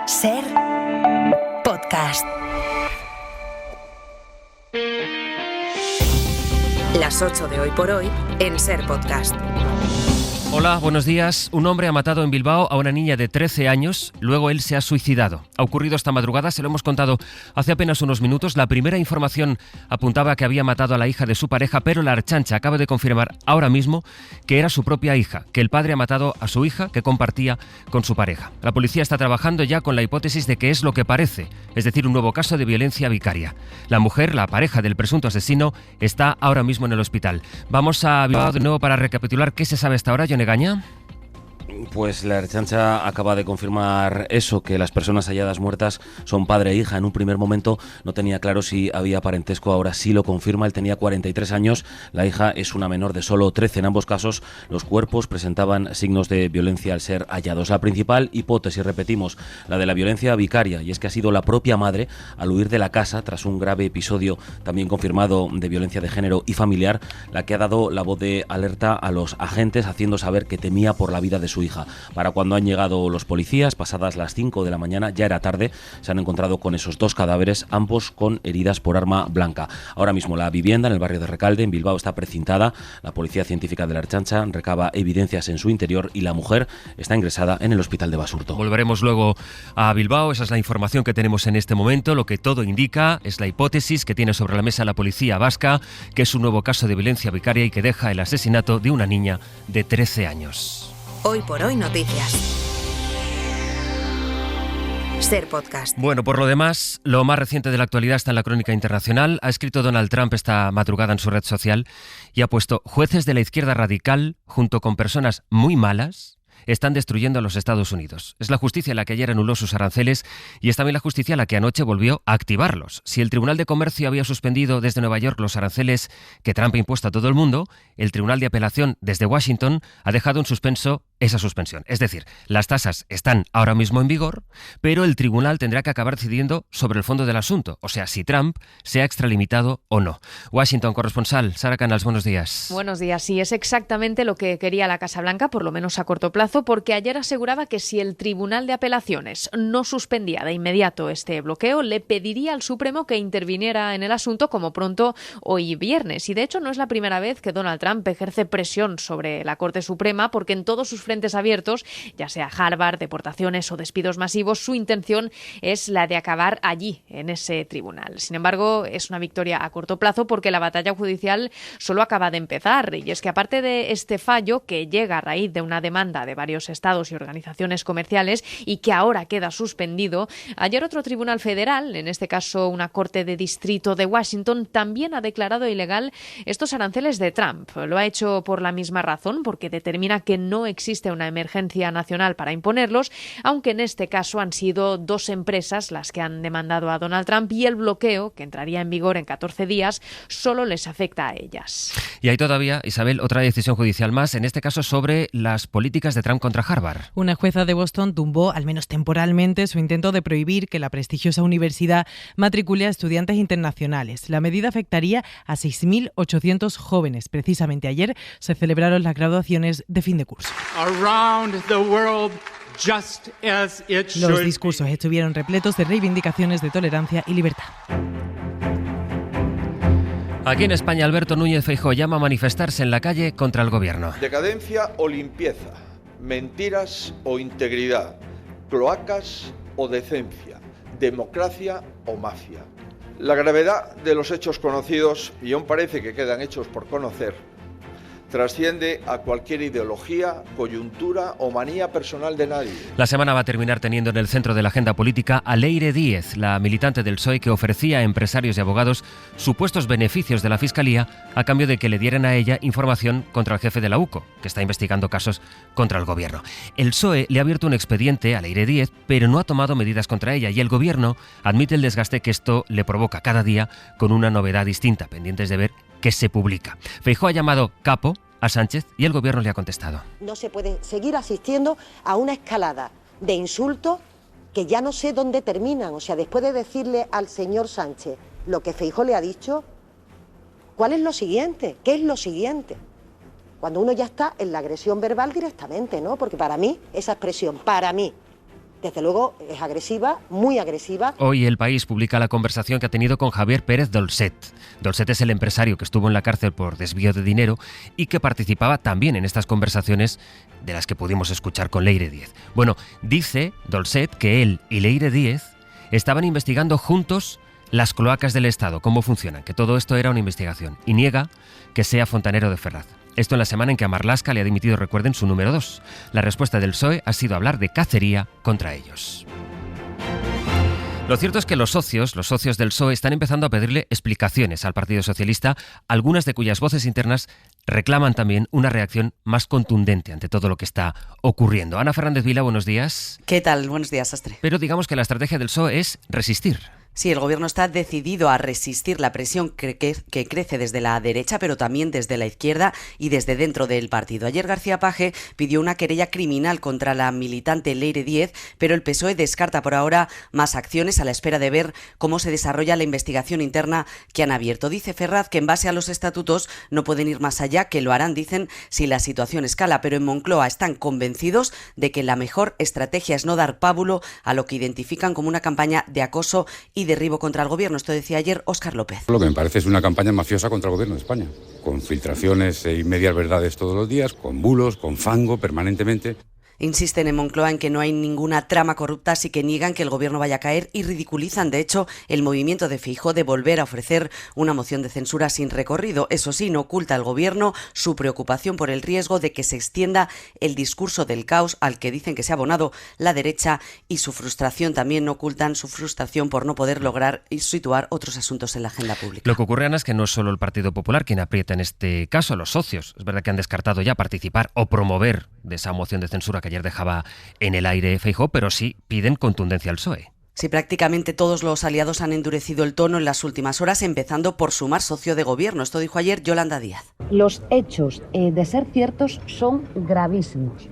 Ser podcast. Las 8 de hoy por hoy en Ser podcast. Hola, buenos días. Un hombre ha matado en Bilbao a una niña de 13 años, luego él se ha suicidado. Ha ocurrido esta madrugada, se lo hemos contado hace apenas unos minutos. La primera información apuntaba que había matado a la hija de su pareja, pero la Ertzaintza acaba de confirmar ahora mismo que era su propia hija, que el padre ha matado a su hija que compartía con su pareja. La policía está trabajando ya con la hipótesis de que es lo que parece, es decir, un nuevo caso de violencia vicaria. La mujer, la pareja del presunto asesino, está ahora mismo en el hospital. Vamos a Bilbao de nuevo para recapitular qué se sabe hasta ahora, Jon Egaña. Pues la Ertzaintza acaba de confirmar eso, que las personas halladas muertas son padre e hija. En un primer momento no tenía claro si había parentesco, ahora sí lo confirma. Él tenía 43 años, la hija es una menor de solo 13. En ambos casos los cuerpos presentaban signos de violencia al ser hallados. La principal hipótesis, repetimos, la de la violencia vicaria, y es que ha sido la propia madre, al huir de la casa tras un grave episodio también confirmado de violencia de género y familiar, la que ha dado la voz de alerta a los agentes, haciendo saber que temía por la vida de su hija. Para cuando han llegado los policías, pasadas las 5 de la mañana, ya era tarde, se han encontrado con esos dos cadáveres, ambos con heridas por arma blanca. Ahora mismo la vivienda en el barrio de Recalde, en Bilbao, está precintada. La policía científica de la Ertzaintza recaba evidencias en su interior y la mujer está ingresada en el hospital de Basurto. Volveremos luego a Bilbao, esa es la información que tenemos en este momento. Lo que todo indica es la hipótesis que tiene sobre la mesa la policía vasca, que es un nuevo caso de violencia vicaria y que deja el asesinato de una niña de 13 años. Hoy por hoy noticias. Ser podcast. Bueno, por lo demás, lo más reciente de la actualidad está en la crónica internacional. Ha escrito Donald Trump esta madrugada en su red social y ha puesto: jueces de la izquierda radical, junto con personas muy malas, están destruyendo a los Estados Unidos. Es la justicia la que ayer anuló sus aranceles y es también la justicia la que anoche volvió a activarlos. Si el Tribunal de Comercio había suspendido desde Nueva York los aranceles que Trump ha impuesto a todo el mundo, el Tribunal de Apelación desde Washington ha dejado en suspenso esa suspensión. Es decir, las tasas están ahora mismo en vigor, pero el tribunal tendrá que acabar decidiendo sobre el fondo del asunto, o sea, si Trump se ha extralimitado o no. Washington, corresponsal, Sara Canals, buenos días. Buenos días, sí, es exactamente lo que quería la Casa Blanca, por lo menos a corto plazo, porque ayer aseguraba que si el Tribunal de Apelaciones no suspendía de inmediato este bloqueo, le pediría al Supremo que interviniera en el asunto como pronto hoy viernes. Y de hecho no es la primera vez que Donald Trump ejerce presión sobre la Corte Suprema, porque en todos sus frentes abiertos, ya sea Harvard, deportaciones o despidos masivos, su intención es la de acabar allí, en ese tribunal. Sin embargo, es una victoria a corto plazo porque la batalla judicial solo acaba de empezar. Y es que aparte de este fallo, que llega a raíz de una demanda de varios estados y organizaciones comerciales y que ahora queda suspendido, ayer otro tribunal federal, en este caso una corte de distrito de Washington, también ha declarado ilegal estos aranceles de Trump. Lo ha hecho por la misma razón, porque determina que no existe una emergencia nacional para imponerlos, aunque en este caso han sido dos empresas las que han demandado a Donald Trump y el bloqueo, que entraría en vigor en 14 días, solo les afecta a ellas. Y hay todavía, Isabel, otra decisión judicial más, en este caso sobre las políticas de Trump contra Harvard. Una jueza de Boston tumbó, al menos temporalmente, su intento de prohibir que la prestigiosa universidad matricule a estudiantes internacionales. La medida afectaría a 6.800 jóvenes. Precisamente ayer se celebraron las graduaciones de fin de curso. Los discursos estuvieron repletos de reivindicaciones de tolerancia y libertad. Aquí en España, Alberto Núñez Feijóo llama a manifestarse en la calle contra el gobierno. Decadencia o limpieza, mentiras o integridad, cloacas o decencia, democracia o mafia. La gravedad de los hechos conocidos, y aún parece que quedan hechos por conocer, trasciende a cualquier ideología, coyuntura o manía personal de nadie. La semana va a terminar teniendo en el centro de la agenda política a Leire Díez, la militante del PSOE que ofrecía a empresarios y abogados supuestos beneficios de la Fiscalía a cambio de que le dieran a ella información contra el jefe de la UCO, que está investigando casos contra el gobierno. El PSOE le ha abierto un expediente a Leire Díez, pero no ha tomado medidas contra ella, y el gobierno admite el desgaste que esto le provoca cada día con una novedad distinta, pendientes de ver qué se publica. Feijóo ha llamado capo a Sánchez y el gobierno le ha contestado. No se puede seguir asistiendo a una escalada de insultos que ya no sé dónde terminan. O sea, después de decirle al señor Sánchez lo que Feijóo le ha dicho, ¿cuál es lo siguiente? ¿Qué es lo siguiente? Cuando uno ya está en la agresión verbal directamente, ¿no? Porque para mí, esa expresión, para mí, desde luego es agresiva, muy agresiva. Hoy El País publica la conversación que ha tenido con Javier Pérez Dolcet. Dolcet es el empresario que estuvo en la cárcel por desvío de dinero y que participaba también en estas conversaciones de las que pudimos escuchar con Leire Díez. Bueno, dice Dolcet que él y Leire Díez estaban investigando juntos las cloacas del Estado, cómo funcionan, que todo esto era una investigación, y niega que sea fontanero de Ferraz. Esto en la semana en que a Marlaska le ha dimitido, recuerden, su número 2. La respuesta del PSOE ha sido hablar de cacería contra ellos. Lo cierto es que los socios del PSOE están empezando a pedirle explicaciones al Partido Socialista, algunas de cuyas voces internas reclaman también una reacción más contundente ante todo lo que está ocurriendo. Ana Fernández Vila, buenos días. ¿Qué tal? Buenos días, Astre. Pero digamos que la estrategia del PSOE es resistir. Sí, el Gobierno está decidido a resistir la presión que crece desde la derecha, pero también desde la izquierda y desde dentro del partido. Ayer García Page pidió una querella criminal contra la militante Leire Díez, pero el PSOE descarta por ahora más acciones a la espera de ver cómo se desarrolla la investigación interna que han abierto. Dice Ferraz que en base a los estatutos no pueden ir más allá, que lo harán, dicen, si la situación escala, pero en Moncloa están convencidos de que la mejor estrategia es no dar pábulo a lo que identifican como una campaña de acoso y derribo contra el Gobierno. Esto decía ayer Óscar López. Lo que me parece es una campaña mafiosa contra el Gobierno de España, con filtraciones y medias verdades todos los días, con bulos, con fango permanentemente. Insisten en Moncloa en que no hay ninguna trama corrupta, así que niegan que el Gobierno vaya a caer y ridiculizan, de hecho, el movimiento de Feijóo de volver a ofrecer una moción de censura sin recorrido. Eso sí, no oculta al Gobierno su preocupación por el riesgo de que se extienda el discurso del caos al que dicen que se ha abonado la derecha, y su frustración. También no ocultan su frustración por no poder lograr y situar otros asuntos en la agenda pública. Lo que ocurre, Ana, es que no es solo el Partido Popular quien aprieta en este caso, los socios. Es verdad que han descartado ya participar o promover de esa moción de censura que ayer dejaba en el aire Feijóo, pero sí piden contundencia al PSOE. Sí, prácticamente todos los aliados han endurecido el tono en las últimas horas, empezando por Sumar, socio de Gobierno. Esto dijo ayer Yolanda Díaz. Los hechos, de ser ciertos, son gravísimos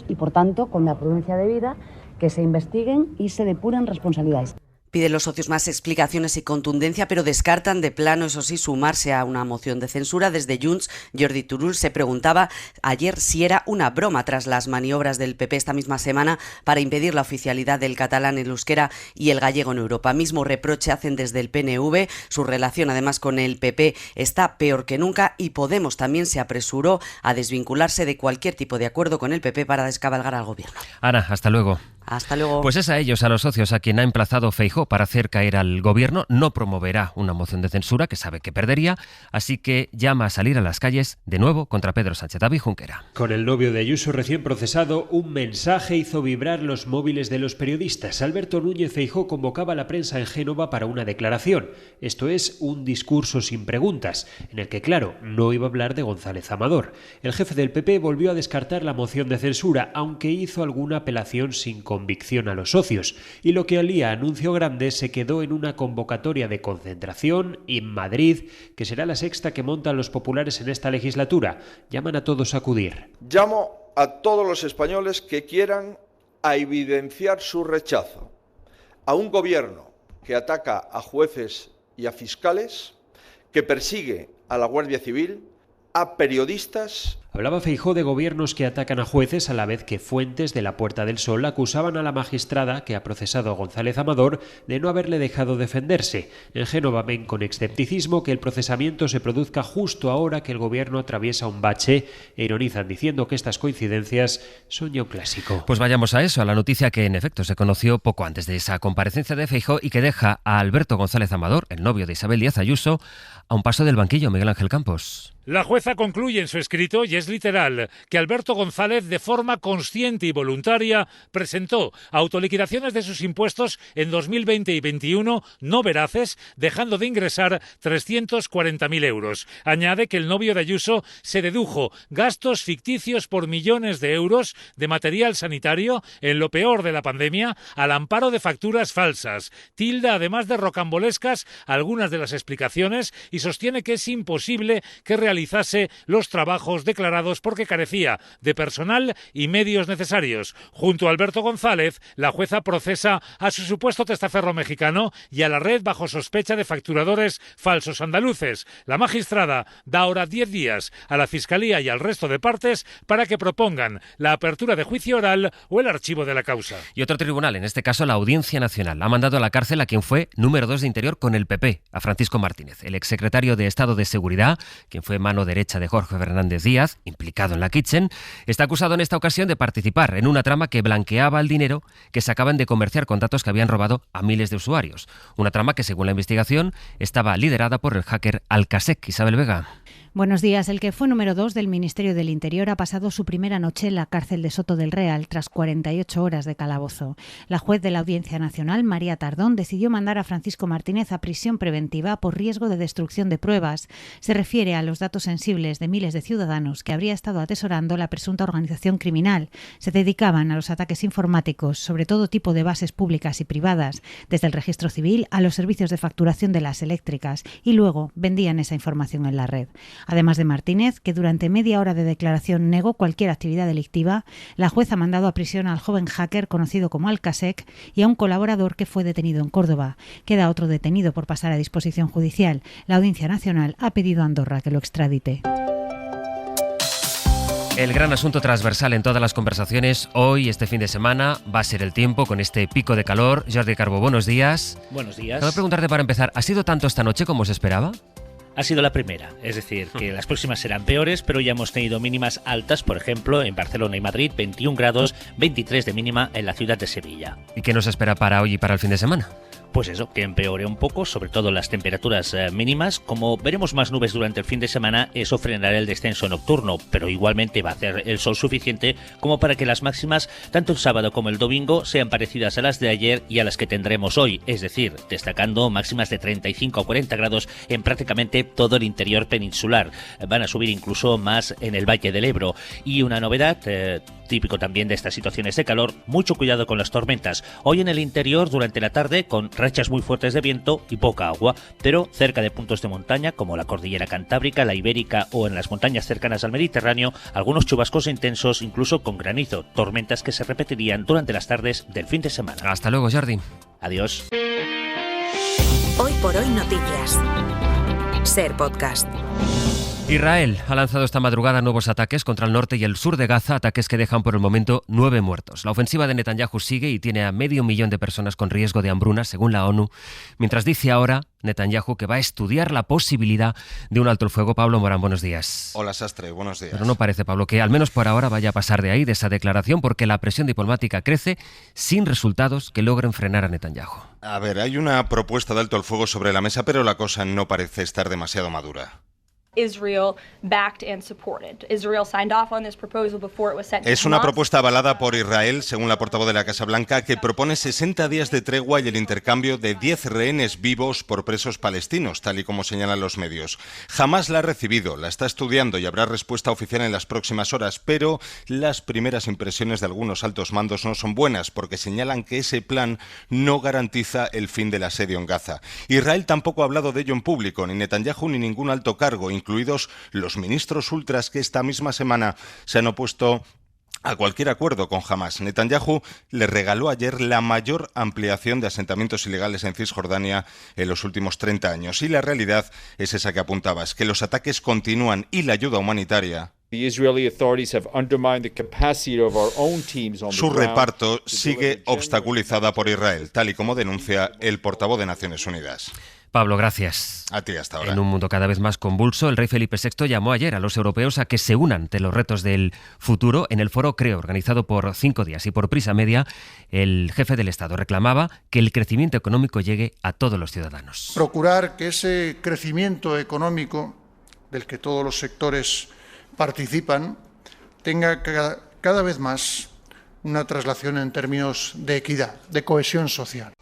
y, por tanto, con la prudencia debida, que se investiguen y se depuren responsabilidades. Piden los socios más explicaciones y contundencia, pero descartan de plano, eso sí, sumarse a una moción de censura. Desde Junts, Jordi Turull se preguntaba ayer si era una broma tras las maniobras del PP esta misma semana para impedir la oficialidad del catalán, el euskera y el gallego en Europa. Mismo reproche hacen desde el PNV. Su relación, además, con el PP está peor que nunca, y Podemos también se apresuró a desvincularse de cualquier tipo de acuerdo con el PP para descabalgar al Gobierno. Ana, hasta luego. Hasta luego. Pues es a ellos, a los socios, a quien ha emplazado Feijóo para hacer caer al Gobierno. No promoverá una moción de censura que sabe que perdería, así que llama a salir a las calles de nuevo contra Pedro Sánchez. David Junquera. Con el novio de Ayuso recién procesado, un mensaje hizo vibrar los móviles de los periodistas. Alberto Núñez Feijóo convocaba a la prensa en Génova para una declaración. Esto es, un discurso sin preguntas, en el que, claro, no iba a hablar de González Amador. El jefe del PP volvió a descartar la moción de censura, aunque hizo alguna apelación sin convicción a los socios, y lo que olía a anuncio grande se quedó en una convocatoria de concentración en Madrid, que será la sexta que montan los populares en esta legislatura. Llaman a todos a acudir. Llamo a todos los españoles que quieran a evidenciar su rechazo a un gobierno que ataca a jueces y a fiscales, que persigue a la Guardia Civil, a periodistas. Hablaba Feijóo de gobiernos que atacan a jueces, a la vez que fuentes de la Puerta del Sol acusaban a la magistrada que ha procesado a González Amador de no haberle dejado defenderse. En Génova ven con escepticismo que el procesamiento se produzca justo ahora que el gobierno atraviesa un bache e ironizan diciendo que estas coincidencias son ya un clásico. Pues vayamos a eso, a la noticia que en efecto se conoció poco antes de esa comparecencia de Feijóo y que deja a Alberto González Amador, el novio de Isabel Díaz Ayuso, a un paso del banquillo. Miguel Ángel Campos. La jueza concluye en su escrito, y es literal, que Alberto González, de forma consciente y voluntaria, presentó autoliquidaciones de sus impuestos en 2020 y 2021 no veraces, dejando de ingresar 340.000 euros. Añade que el novio de Ayuso se dedujo gastos ficticios por millones de euros de material sanitario en lo peor de la pandemia, al amparo de facturas falsas. Tilda, además de rocambolescas, algunas de las explicaciones y sostiene que es imposible que realizase los trabajos declarados grados porque carecía de personal y medios necesarios. Junto a Alberto González, la jueza procesa a su supuesto testaferro mexicano y a la red bajo sospecha de facturadores falsos andaluces. La magistrada da ahora 10 días a la Fiscalía y al resto de partes para que propongan la apertura de juicio oral o el archivo de la causa. Y otro tribunal, en este caso la Audiencia Nacional, ha mandado a la cárcel a quien fue número 2 de Interior con el PP, a Francisco Martínez, el exsecretario de Estado de Seguridad, quien fue mano derecha de Jorge Fernández Díaz, implicado en la Kitchen, está acusado en esta ocasión de participar en una trama que blanqueaba el dinero que se acaban de comerciar con datos que habían robado a miles de usuarios. Una trama que, según la investigación, estaba liderada por el hacker Alcasec. Isabel Vega. Buenos días. El que fue número 2 del Ministerio del Interior ha pasado su primera noche en la cárcel de Soto del Real tras 48 horas de calabozo. La juez de la Audiencia Nacional, María Tardón, decidió mandar a Francisco Martínez a prisión preventiva por riesgo de destrucción de pruebas. Se refiere a los datos sensibles de miles de ciudadanos que habría estado atesorando la presunta organización criminal. Se dedicaban a los ataques informáticos sobre todo tipo de bases públicas y privadas, desde el registro civil a los servicios de facturación de las eléctricas, y luego vendían esa información en la red. Además de Martínez, que durante media hora de declaración negó cualquier actividad delictiva, la jueza ha mandado a prisión al joven hacker conocido como Alcasec y a un colaborador que fue detenido en Córdoba. Queda otro detenido por pasar a disposición judicial. La Audiencia Nacional ha pedido a Andorra que lo extradite. El gran asunto transversal en todas las conversaciones hoy, este fin de semana, va a ser el tiempo con este pico de calor. Jordi Carbó, buenos días. Buenos días. Quiero preguntarte para empezar, ¿ha sido tanto esta noche como se esperaba? Ha sido la primera, es decir, que las próximas serán peores, pero ya hemos tenido mínimas altas, por ejemplo, en Barcelona y Madrid, 21 grados, 23 de mínima en la ciudad de Sevilla. ¿Y qué nos espera para hoy y para el fin de semana? Pues eso, que empeore un poco, sobre todo las temperaturas mínimas. Como veremos más nubes durante el fin de semana, eso frenará el descenso nocturno, pero igualmente va a hacer el sol suficiente como para que las máximas, tanto el sábado como el domingo, sean parecidas a las de ayer y a las que tendremos hoy, es decir, destacando máximas de 35 o 40 grados en prácticamente todo el interior peninsular. Van a subir incluso más en el Valle del Ebro. Y una novedad, típico también de estas situaciones de calor, mucho cuidado con las tormentas. Hoy en el interior durante la tarde con rachas muy fuertes de viento y poca agua, pero cerca de puntos de montaña como la cordillera Cantábrica, la Ibérica o en las montañas cercanas al Mediterráneo, algunos chubascos intensos, incluso con granizo, tormentas que se repetirían durante las tardes del fin de semana. Hasta luego, Jordi. Adiós. Hoy por hoy noticias. Ser Podcast. Israel ha lanzado esta madrugada nuevos ataques contra el norte y el sur de Gaza, ataques que dejan por el momento 9 muertos. La ofensiva de Netanyahu sigue y tiene a 500.000 de personas con riesgo de hambruna, según la ONU, mientras dice ahora Netanyahu que va a estudiar la posibilidad de un alto el fuego. Pablo Morán, buenos días. Hola, Sastre, buenos días. Pero no parece, Pablo, que al menos por ahora vaya a pasar de ahí, de esa declaración, porque la presión diplomática crece sin resultados que logren frenar a Netanyahu. A ver, hay una propuesta de alto el fuego sobre la mesa, pero la cosa no parece estar demasiado madura. Es una propuesta avalada por Israel, según la portavoz de la Casa Blanca, que propone 60 días de tregua y el intercambio de 10 rehenes vivos por presos palestinos, tal y como señalan los medios. Jamás la ha recibido, la está estudiando y habrá respuesta oficial en las próximas horas, pero las primeras impresiones de algunos altos mandos no son buenas, porque señalan que ese plan no garantiza el fin del asedio en Gaza. Israel tampoco ha hablado de ello en público, ni Netanyahu ni ningún alto cargo, incluidos los ministros ultras que esta misma semana se han opuesto a cualquier acuerdo con Hamás. Netanyahu le regaló ayer la mayor ampliación de asentamientos ilegales en Cisjordania en los últimos 30 años. Y la realidad es esa que apuntabas, que los ataques continúan y la ayuda humanitaria. Su reparto sigue obstaculizada por Israel, tal y como denuncia el portavoz de Naciones Unidas. Pablo, gracias. A ti, hasta ahora. En un mundo cada vez más convulso, el rey Felipe VI llamó ayer a los europeos a que se unan ante los retos del futuro. En el foro CREO, organizado por 5 días y por Prisa Media, el jefe del Estado reclamaba que el crecimiento económico llegue a todos los ciudadanos. Procurar que ese crecimiento económico, del que todos los sectores participan, tenga cada vez más una traslación en términos de equidad, de cohesión social.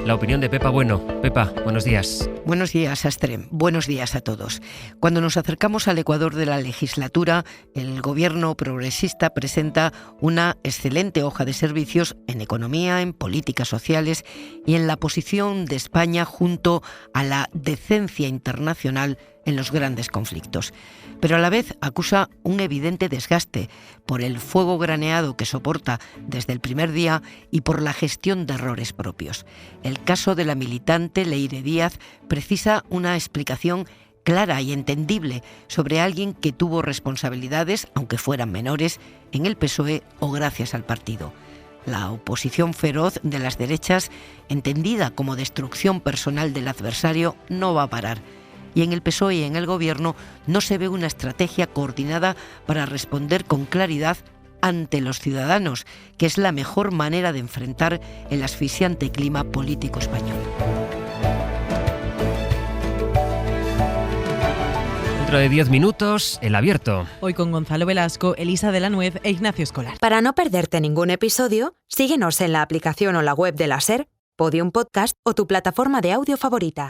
La opinión de Pepa Bueno. Pepa, buenos días. Buenos días, Astre. Buenos días a todos. Cuando nos acercamos al Ecuador de la legislatura, el gobierno progresista presenta una excelente hoja de servicios en economía, en políticas sociales y en la posición de España junto a la decencia internacional en los grandes conflictos. Pero a la vez acusa un evidente desgaste por el fuego graneado que soporta desde el primer día y por la gestión de errores propios. El caso de la militante Leire Díaz precisa una explicación clara y entendible sobre alguien que tuvo responsabilidades, aunque fueran menores, en el PSOE o gracias al partido. La oposición feroz de las derechas, entendida como destrucción personal del adversario, no va a parar. Y en el PSOE y en el Gobierno no se ve una estrategia coordinada para responder con claridad ante los ciudadanos, que es la mejor manera de enfrentar el asfixiante clima político español. Dentro de 10 minutos, El Abierto. Hoy con Gonzalo Velasco, Elisa de la Nuez e Ignacio Escolar. Para no perderte ningún episodio, síguenos en la aplicación o la web de la SER, Podium Podcast o tu plataforma de audio favorita.